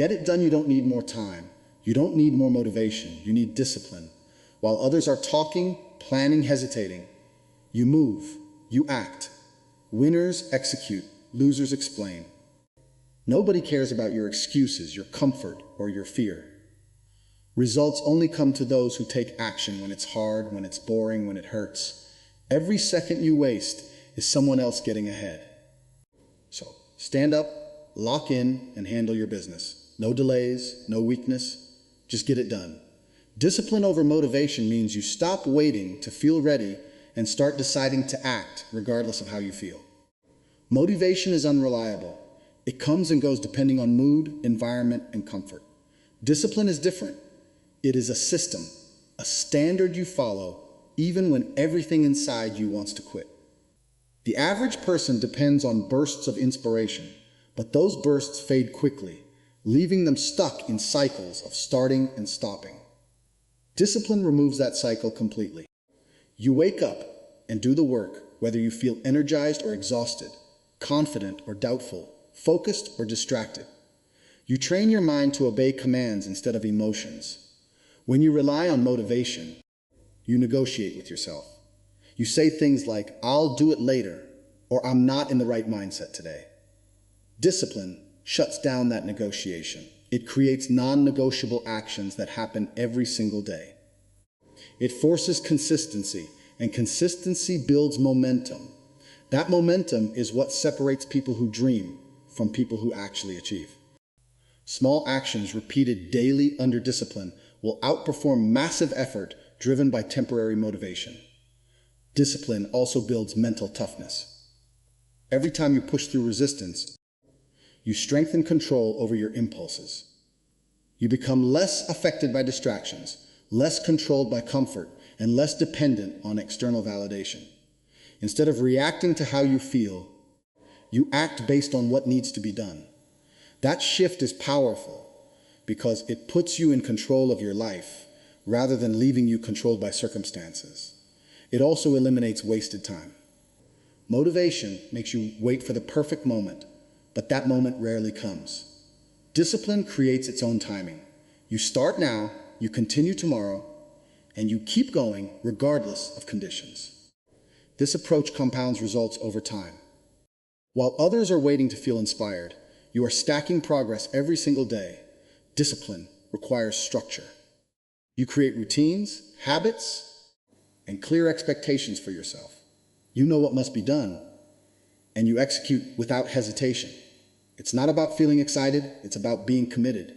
get it done, you don't need more time. You don't need more motivation. You need discipline. While others are talking, planning, hesitating, you move, you act. Winners execute, losers explain. Nobody cares about your excuses, your comfort, or your fear. Results only come to those who take action when it's hard, when it's boring, when it hurts. Every second you waste is someone else getting ahead. So, stand up, lock in, and handle your business. No delays, no weakness, just get it done. Discipline over motivation means you stop waiting to feel ready and start deciding to act regardless of how you feel. Motivation is unreliable. It comes and goes depending on mood, environment, and comfort. Discipline is different. It is a system, a standard you follow even when everything inside you wants to quit. The average person depends on bursts of inspiration, but those bursts fade quickly, leaving them stuck in cycles of starting and stopping. Discipline removes that cycle completely. You wake up and do the work, whether you feel energized or exhausted, confident or doubtful, focused or distracted. You train your mind to obey commands instead of emotions. When you rely on motivation, you negotiate with yourself. You say things like, "I'll do it later," or "I'm not in the right mindset today." Discipline shuts down that negotiation. It creates non-negotiable actions that happen every single day. It forces consistency, and consistency builds momentum. That momentum is what separates people who dream from people who actually achieve. Small actions repeated daily under discipline will outperform massive effort driven by temporary motivation. Discipline also builds mental toughness. Every time you push through resistance, you strengthen control over your impulses. You become less affected by distractions, less controlled by comfort, and less dependent on external validation. Instead of reacting to how you feel, you act based on what needs to be done. That shift is powerful because it puts you in control of your life rather than leaving you controlled by circumstances. It also eliminates wasted time. Motivation makes you wait for the perfect moment, but that moment rarely comes. Discipline creates its own timing. You start now, you continue tomorrow, and you keep going regardless of conditions. This approach compounds results over time. While others are waiting to feel inspired, you are stacking progress every single day. Discipline requires structure. You create routines, habits, and clear expectations for yourself. You know what must be done, and you execute without hesitation. It's not about feeling excited, it's about being committed.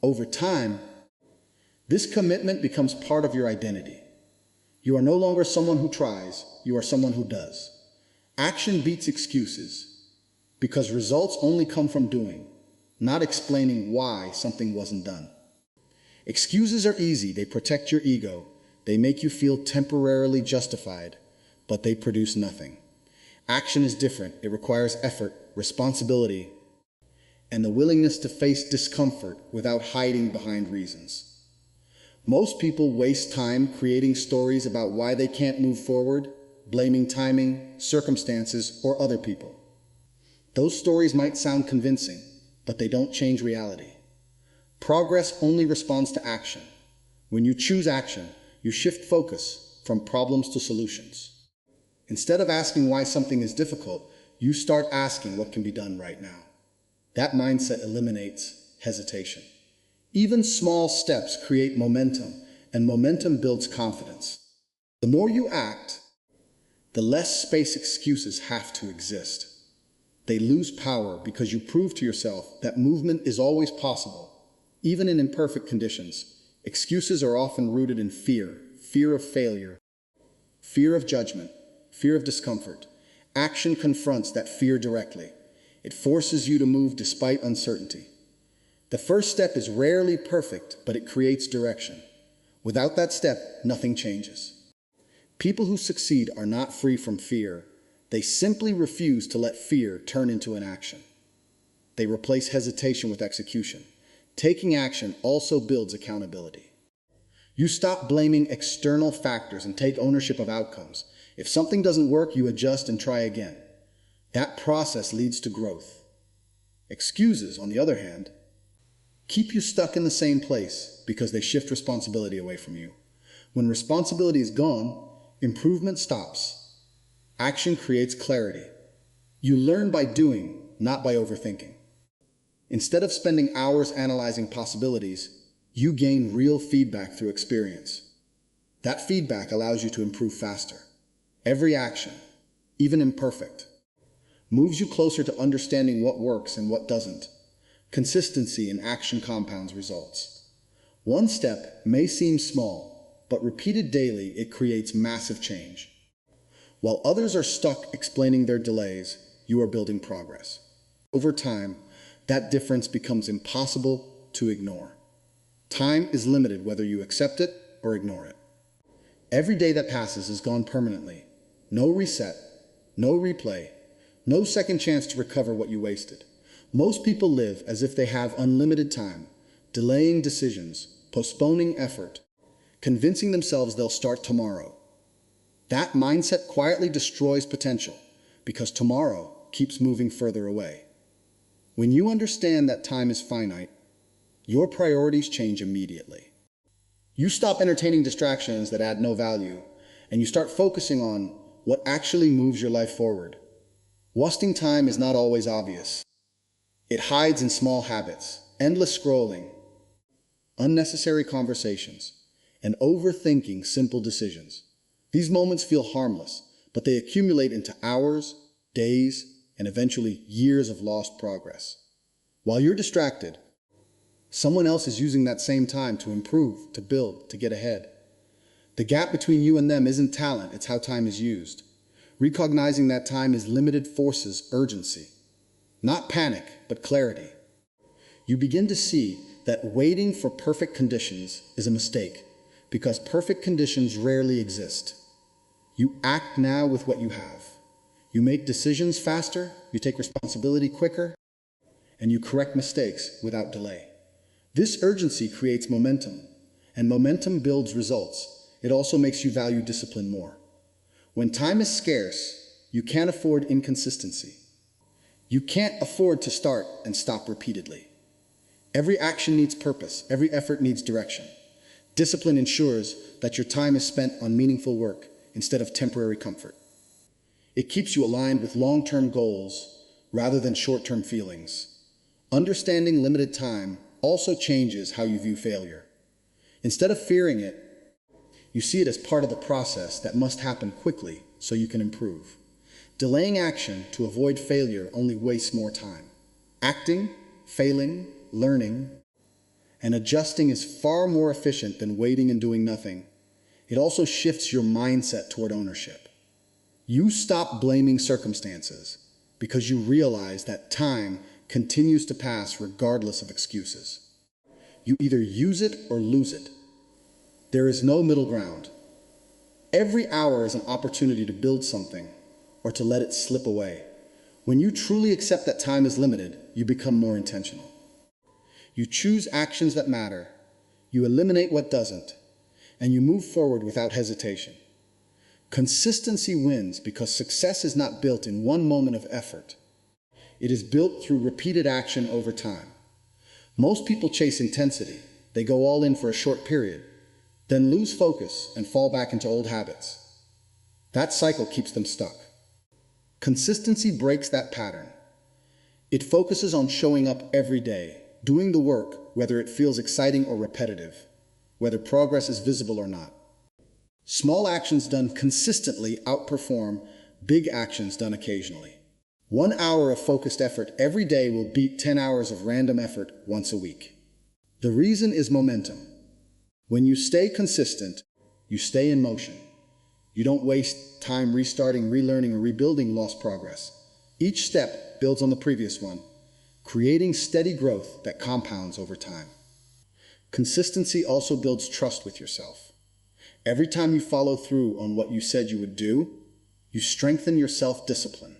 Over time, this commitment becomes part of your identity. You are no longer someone who tries, you are someone who does. Action beats excuses, because results only come from doing, not explaining why something wasn't done. Excuses are easy, they protect your ego, they make you feel temporarily justified, but they produce nothing. Action is different, it requires effort, responsibility, and the willingness to face discomfort without hiding behind reasons. Most people waste time creating stories about why they can't move forward, blaming timing, circumstances, or other people. Those stories might sound convincing, but they don't change reality. Progress only responds to action. When you choose action, you shift focus from problems to solutions. Instead of asking why something is difficult, you start asking what can be done right now. That mindset eliminates hesitation. Even small steps create momentum, and momentum builds confidence. The more you act, the less space excuses have to exist. They lose power because you prove to yourself that movement is always possible, even in imperfect conditions. Excuses are often rooted in fear, fear of failure, fear of judgment, fear of discomfort. Action confronts that fear directly. It forces you to move despite uncertainty. The first step is rarely perfect, but it creates direction. Without that step, nothing changes. People who succeed are not free from fear. They simply refuse to let fear turn into an action. They replace hesitation with execution. Taking action also builds accountability. You stop blaming external factors and take ownership of outcomes. If something doesn't work, you adjust and try again. That process leads to growth. Excuses, on the other hand, keep you stuck in the same place because they shift responsibility away from you. When responsibility is gone, improvement stops. Action creates clarity. You learn by doing, not by overthinking. Instead of spending hours analyzing possibilities, you gain real feedback through experience. That feedback allows you to improve faster. Every action, even imperfect, moves you closer to understanding what works and what doesn't. Consistency in action compounds results. One step may seem small, but repeated daily, it creates massive change. While others are stuck explaining their delays, you are building progress. Over time, that difference becomes impossible to ignore. Time is limited whether you accept it or ignore it. Every day that passes is gone permanently. No reset, no replay, no second chance to recover what you wasted. Most people live as if they have unlimited time, delaying decisions, postponing effort, convincing themselves they'll start tomorrow. That mindset quietly destroys potential because tomorrow keeps moving further away. When you understand that time is finite, your priorities change immediately. You stop entertaining distractions that add no value, and you start focusing on what actually moves your life forward. Wasting time is not always obvious. It hides in small habits, endless scrolling, unnecessary conversations, and overthinking simple decisions. These moments feel harmless, but they accumulate into hours, days, and eventually years of lost progress. While you're distracted, someone else is using that same time to improve, to build, to get ahead. The gap between you and them isn't talent, it's how time is used. Recognizing that time is limited forces urgency. Not panic, but clarity. You begin to see that waiting for perfect conditions is a mistake, because perfect conditions rarely exist. You act now with what you have. You make decisions faster, you take responsibility quicker, and you correct mistakes without delay. This urgency creates momentum, and momentum builds results. It also makes you value discipline more. When time is scarce, you can't afford inconsistency. You can't afford to start and stop repeatedly. Every action needs purpose, every effort needs direction. Discipline ensures that your time is spent on meaningful work instead of temporary comfort. It keeps you aligned with long-term goals rather than short-term feelings. Understanding limited time also changes how you view failure. Instead of fearing it, you see it as part of the process that must happen quickly so you can improve. Delaying action to avoid failure only wastes more time. Acting, failing, learning, and adjusting is far more efficient than waiting and doing nothing. It also shifts your mindset toward ownership. You stop blaming circumstances because you realize that time continues to pass regardless of excuses. You either use it or lose it. There is no middle ground. Every hour is an opportunity to build something or to let it slip away. When you truly accept that time is limited, you become more intentional. You choose actions that matter, you eliminate what doesn't, and you move forward without hesitation. Consistency wins because success is not built in one moment of effort. It is built through repeated action over time. Most people chase intensity. They go all in for a short period, then lose focus and fall back into old habits. That cycle keeps them stuck. Consistency breaks that pattern. It focuses on showing up every day, doing the work, whether it feels exciting or repetitive, whether progress is visible or not. Small actions done consistently outperform big actions done occasionally. 1 hour of focused effort every day will beat 10 hours of random effort once a week. The reason is momentum. When you stay consistent, you stay in motion. You don't waste time restarting, relearning, or rebuilding lost progress. Each step builds on the previous one, creating steady growth that compounds over time. Consistency also builds trust with yourself. Every time you follow through on what you said you would do, you strengthen your self-discipline.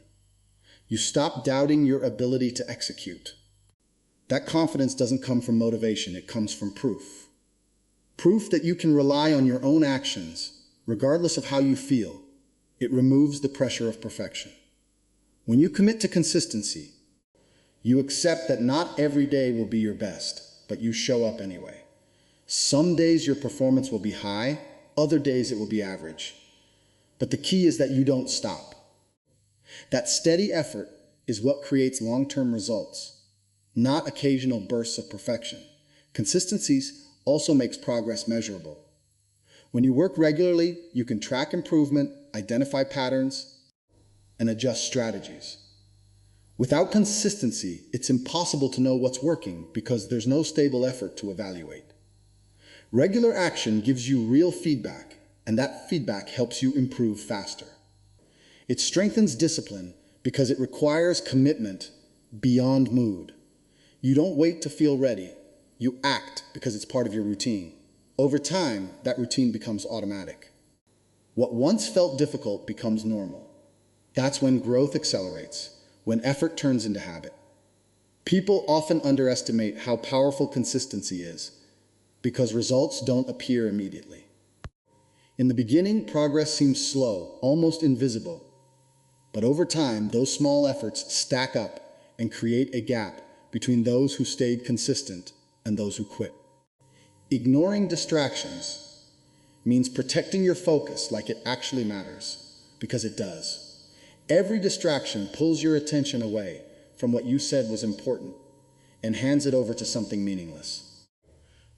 You stop doubting your ability to execute. That confidence doesn't come from motivation, it comes from proof. Proof that you can rely on your own actions, regardless of how you feel. It removes the pressure of perfection. When you commit to consistency, you accept that not every day will be your best. but you show up anyway. Some days your performance will be high, other days it will be average. But the key is that you don't stop. That steady effort is what creates long-term results, not occasional bursts of perfection. Consistency also makes progress measurable. When you work regularly, you can track improvement, identify patterns, and adjust strategies. Without consistency, it's impossible to know what's working because there's no stable effort to evaluate. Regular action gives you real feedback, and that feedback helps you improve faster. It strengthens discipline because it requires commitment beyond mood. You don't wait to feel ready. You act because it's part of your routine. Over time, that routine becomes automatic. What once felt difficult becomes normal. That's when growth accelerates, when effort turns into habit. People often underestimate how powerful consistency is because results don't appear immediately. In the beginning, progress seems slow, almost invisible. But over time, those small efforts stack up and create a gap between those who stayed consistent and those who quit. Ignoring distractions means protecting your focus like it actually matters, because it does. Every distraction pulls your attention away from what you said was important and hands it over to something meaningless.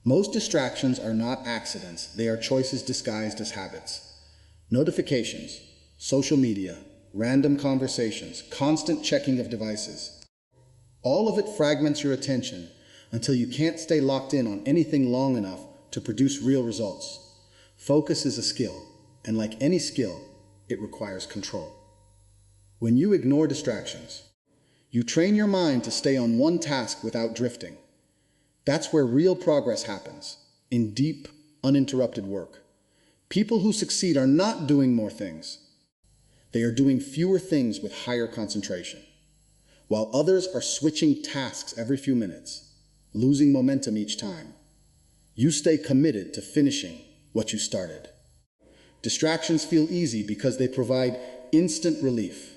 Most distractions are not accidents, they are choices disguised as habits. Notifications, social media, random conversations, constant checking of devices. All of it fragments your attention until you can't stay locked in on anything long enough to produce real results. Focus is a skill, and like any skill, it requires control. When you ignore distractions, you train your mind to stay on one task without drifting. That's where real progress happens, in deep, uninterrupted work. People who succeed are not doing more things. They are doing fewer things with higher concentration, while others are switching tasks every few minutes, losing momentum each time. You stay committed to finishing what you started. Distractions feel easy because they provide instant relief.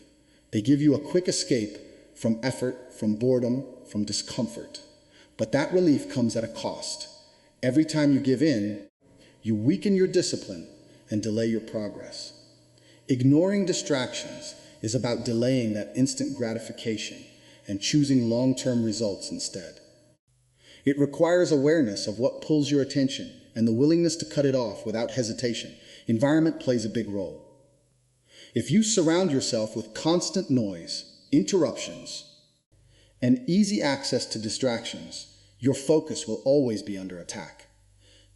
They give you a quick escape from effort, from boredom, from discomfort. But that relief comes at a cost. Every time you give in, you weaken your discipline and delay your progress. Ignoring distractions is about delaying that instant gratification and choosing long-term results instead. It requires awareness of what pulls your attention and the willingness to cut it off without hesitation. Environment plays a big role. If you surround yourself with constant noise, interruptions, and easy access to distractions, your focus will always be under attack.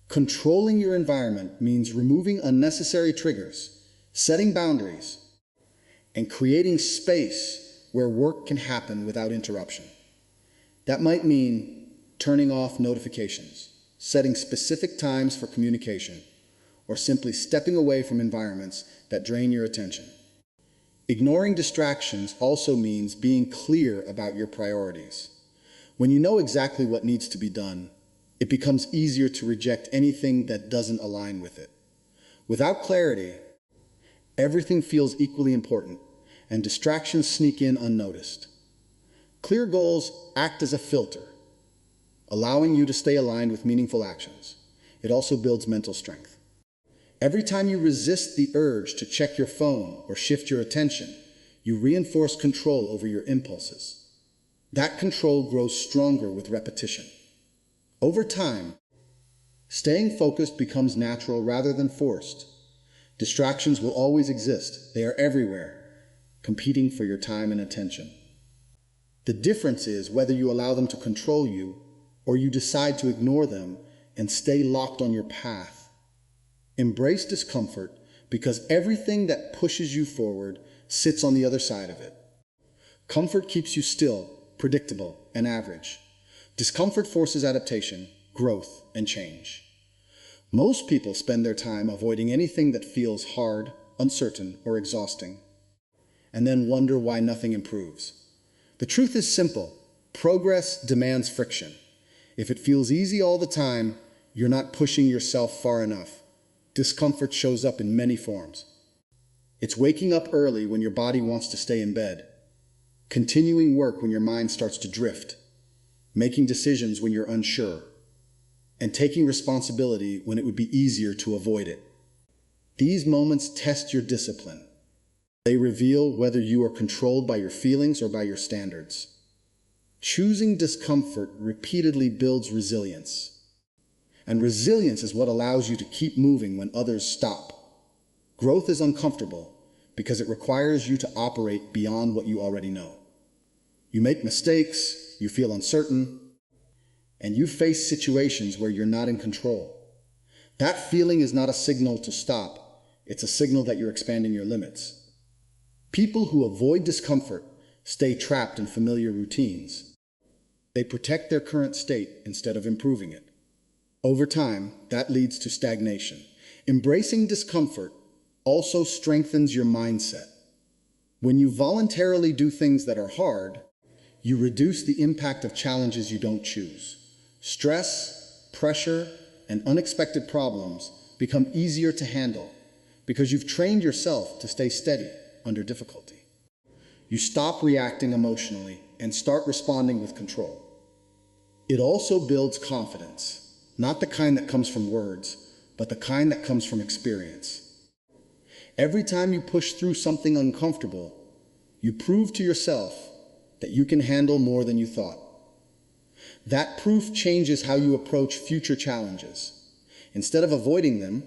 Controlling your environment means removing unnecessary triggers, setting boundaries, and creating space where work can happen without interruption. That might mean turning off notifications, setting specific times for communication, or simply stepping away from environments that drain your attention. Ignoring distractions also means being clear about your priorities. When you know exactly what needs to be done, it becomes easier to reject anything that doesn't align with it. Without clarity, everything feels equally important, and distractions sneak in unnoticed. Clear goals act as a filter, allowing you to stay aligned with meaningful actions. It also builds mental strength. Every time you resist the urge to check your phone or shift your attention, you reinforce control over your impulses. That control grows stronger with repetition. Over time, staying focused becomes natural rather than forced. Distractions will always exist. They are everywhere, competing for your time and attention. The difference is whether you allow them to control you or you decide to ignore them and stay locked on your path. Embrace discomfort because everything that pushes you forward sits on the other side of it. Comfort keeps you still, predictable, and average. Discomfort forces adaptation, growth, and change. Most people spend their time avoiding anything that feels hard, uncertain, or exhausting, and then wonder why nothing improves. The truth is simple. Progress demands friction. If it feels easy all the time, you're not pushing yourself far enough. Discomfort shows up in many forms. It's waking up early when your body wants to stay in bed, continuing work when your mind starts to drift, making decisions when you're unsure, and taking responsibility when it would be easier to avoid it. These moments test your discipline. They reveal whether you are controlled by your feelings or by your standards. Choosing discomfort repeatedly builds resilience. And resilience is what allows you to keep moving when others stop. Growth is uncomfortable because it requires you to operate beyond what you already know. You make mistakes, you feel uncertain, and you face situations where you're not in control. That feeling is not a signal to stop, it's a signal that you're expanding your limits. People who avoid discomfort stay trapped in familiar routines. They protect their current state instead of improving it. Over time, that leads to stagnation. Embracing discomfort also strengthens your mindset. When you voluntarily do things that are hard, you reduce the impact of challenges you don't choose. Stress, pressure, and unexpected problems become easier to handle because you've trained yourself to stay steady under difficulty. You stop reacting emotionally and start responding with control. It also builds confidence, not the kind that comes from words, but the kind that comes from experience. Every time you push through something uncomfortable, you prove to yourself that you can handle more than you thought. That proof changes how you approach future challenges. Instead of avoiding them,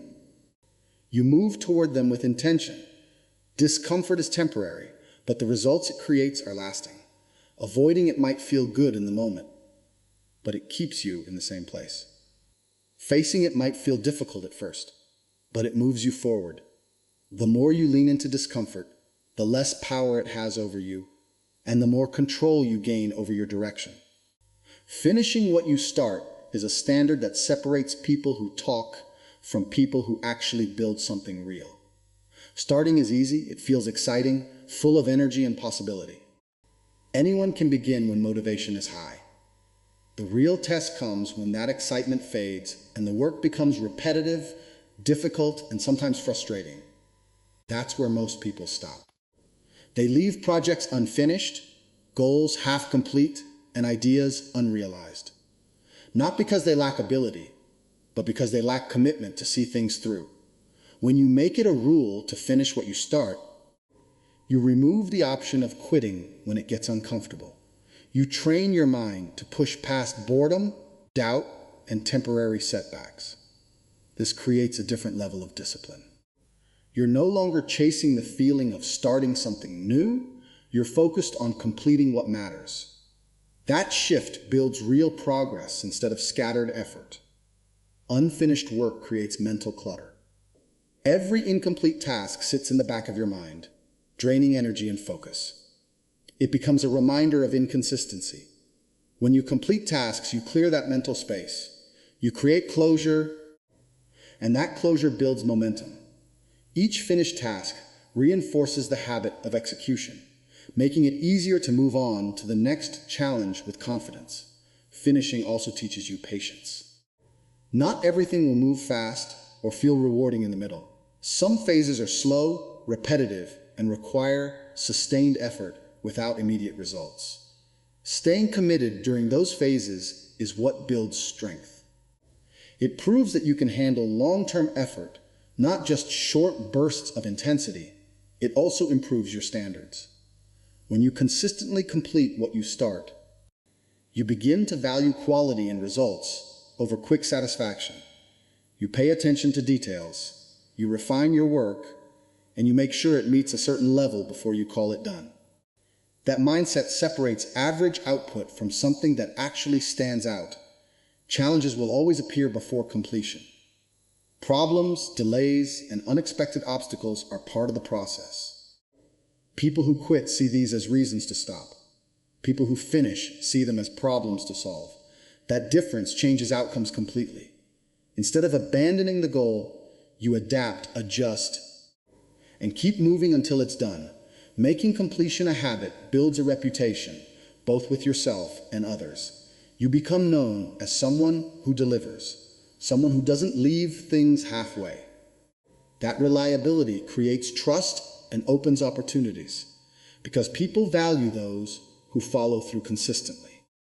you move toward them with intention. Discomfort is temporary, but the results it creates are lasting. Avoiding it might feel good in the moment, but it keeps you in the same place. Facing it might feel difficult at first, but it moves you forward. The more you lean into discomfort, the less power it has over you, and the more control you gain over your direction. Finishing what you start is a standard that separates people who talk from people who actually build something real. Starting is easy, it feels exciting, full of energy and possibility. Anyone can begin when motivation is high. The real test comes when that excitement fades and the work becomes repetitive, difficult, and sometimes frustrating. That's where most people stop. They leave projects unfinished, goals half complete, and ideas unrealized. Not because they lack ability, but because they lack commitment to see things through. When you make it a rule to finish what you start, you remove the option of quitting when it gets uncomfortable. You train your mind to push past boredom, doubt, and temporary setbacks. This creates a different level of discipline. You're no longer chasing the feeling of starting something new, you're focused on completing what matters. That shift builds real progress instead of scattered effort. Unfinished work creates mental clutter. Every incomplete task sits in the back of your mind, draining energy and focus. It becomes a reminder of inconsistency. When you complete tasks, you clear that mental space. You create closure, and that closure builds momentum. Each finished task reinforces the habit of execution, making it easier to move on to the next challenge with confidence. Finishing also teaches you patience. Not everything will move fast or feel rewarding in the middle. Some phases are slow, repetitive, and require sustained effort without immediate results. Staying committed during those phases is what builds strength. It proves that you can handle long-term effort, not just short bursts of intensity. It also improves your standards. When you consistently complete what you start, you begin to value quality and results over quick satisfaction. You pay attention to details, you refine your work, and you make sure it meets a certain level before you call it done. That mindset separates average output from something that actually stands out. Challenges will always appear before completion. Problems, delays, and unexpected obstacles are part of the process. People who quit see these as reasons to stop. People who finish see them as problems to solve. That difference changes outcomes completely. Instead of abandoning the goal, you adapt, adjust, and keep moving until it's done. Making completion a habit builds a reputation, both with yourself and others. You become known as someone who delivers, someone who doesn't leave things halfway. That reliability creates trust and opens opportunities, because people value those who follow through consistently.